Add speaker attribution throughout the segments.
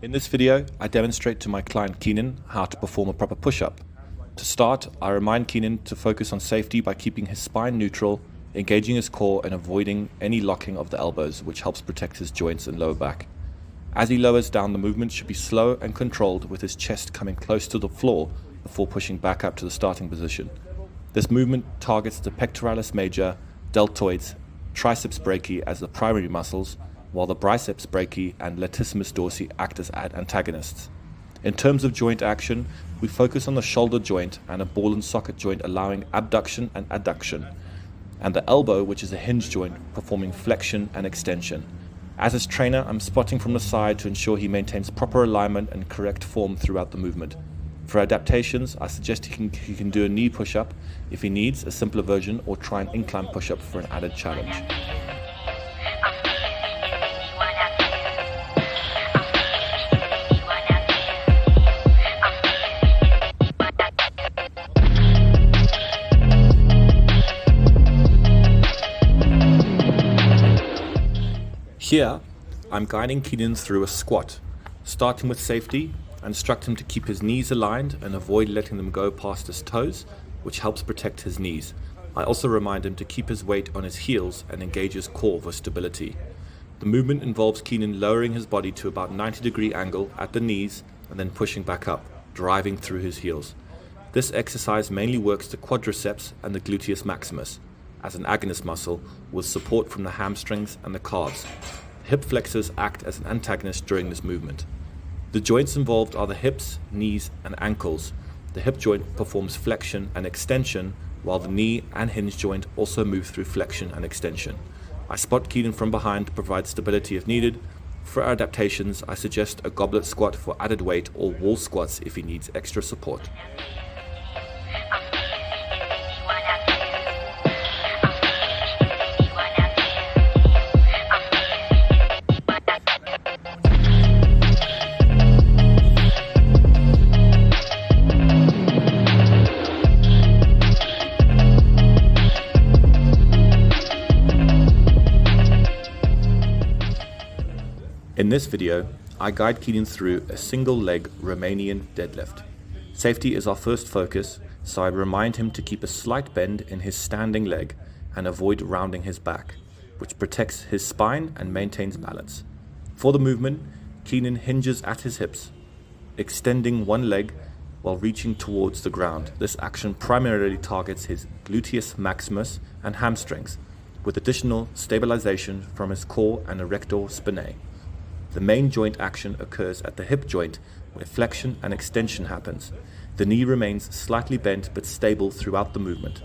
Speaker 1: In this video, I demonstrate to my client Keenan how to perform a proper push-up. To start, I remind Keenan to focus on safety by keeping his spine neutral, engaging his core and avoiding any locking of the elbows, which helps protect his joints and lower back. As he lowers down, the movement should be slow and controlled, with his chest coming close to the floor before pushing back up to the starting position. This movement targets the pectoralis major, deltoids, triceps brachii as the primary muscles, while the biceps brachii and latissimus dorsi act as antagonists. In terms of joint action, we focus on the shoulder joint and a ball and socket joint, allowing abduction and adduction, and the elbow, which is a hinge joint, performing flexion and extension. As his trainer, I'm spotting from the side to ensure he maintains proper alignment and correct form throughout the movement. For adaptations, I suggest he can do a knee push-up if he needs a simpler version, or try an incline push-up for an added challenge. Here, I'm guiding Keenan through a squat, starting with safety. I instruct him to keep his knees aligned and avoid letting them go past his toes, which helps protect his knees. I also remind him to keep his weight on his heels and engage his core for stability. The movement involves Keenan lowering his body to about 90-degree angle at the knees and then pushing back up, driving through his heels. This exercise mainly works the quadriceps and the gluteus maximus as an agonist muscle, with support from the hamstrings and the calves. Hip flexors act as an antagonist during this movement. The joints involved are the hips, knees, and ankles. The hip joint performs flexion and extension, while the knee and hinge joint also move through flexion and extension. I spot Keenan from behind to provide stability if needed. For adaptations, I suggest a goblet squat for added weight, or wall squats if he needs extra support. In this video, I guide Keenan through a single leg Romanian deadlift. Safety is our first focus, so I remind him to keep a slight bend in his standing leg and avoid rounding his back, which protects his spine and maintains balance. For the movement, Keenan hinges at his hips, extending one leg while reaching towards the ground. This action primarily targets his gluteus maximus and hamstrings, with additional stabilization from his core and erector spinae. The main joint action occurs at the hip joint, where flexion and extension happens. The knee remains slightly bent but stable throughout the movement.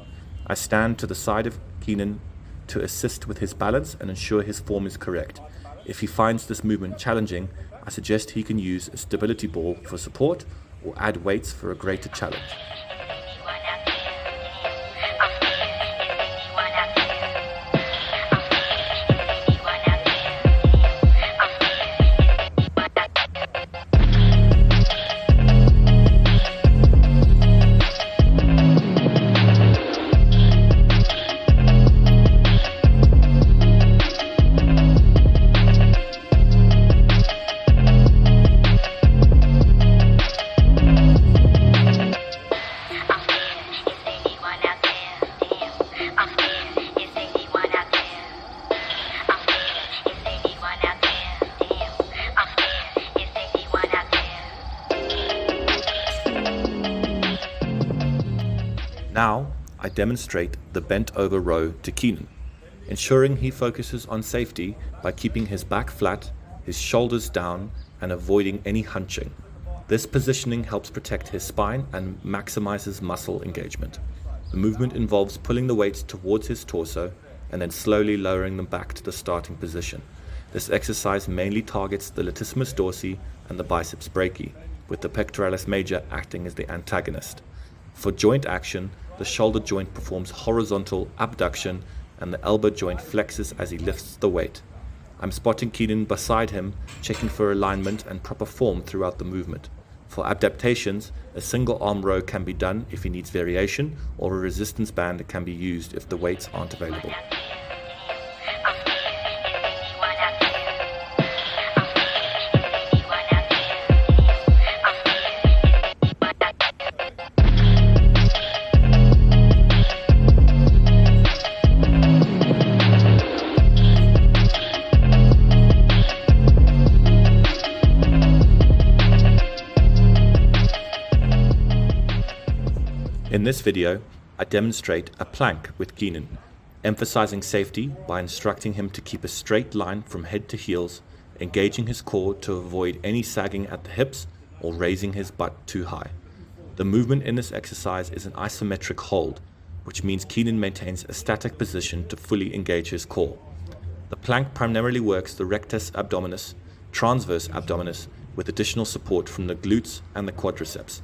Speaker 1: I stand to the side of Keenan to assist with his balance and ensure his form is correct. If he finds this movement challenging, I suggest he can use a stability ball for support or add weights for a greater challenge. Now, I demonstrate the bent over row to Keenan, ensuring he focuses on safety by keeping his back flat, his shoulders down, and avoiding any hunching. This positioning helps protect his spine and maximizes muscle engagement. The movement involves pulling the weights towards his torso and then slowly lowering them back to the starting position. This exercise mainly targets the latissimus dorsi and the biceps brachii, with the pectoralis major acting as the antagonist. For joint action, the shoulder joint performs horizontal abduction and the elbow joint flexes as he lifts the weight. I'm spotting Keenan beside him, checking for alignment and proper form throughout the movement. For adaptations, a single arm row can be done if he needs variation, or a resistance band can be used if the weights aren't available. In this video, I demonstrate a plank with Keenan, emphasizing safety by instructing him to keep a straight line from head to heels, engaging his core to avoid any sagging at the hips or raising his butt too high. The movement in this exercise is an isometric hold, which means Keenan maintains a static position to fully engage his core. The plank primarily works the rectus abdominis, transverse abdominis, with additional support from the glutes and the quadriceps.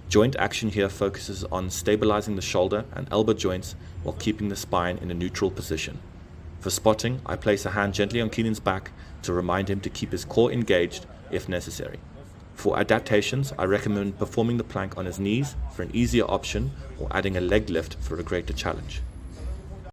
Speaker 1: Joint action here focuses on stabilizing the shoulder and elbow joints while keeping the spine in a neutral position. For spotting, I place a hand gently on Keenan's back to remind him to keep his core engaged if necessary. For adaptations, I recommend performing the plank on his knees for an easier option or adding a leg lift for a greater challenge.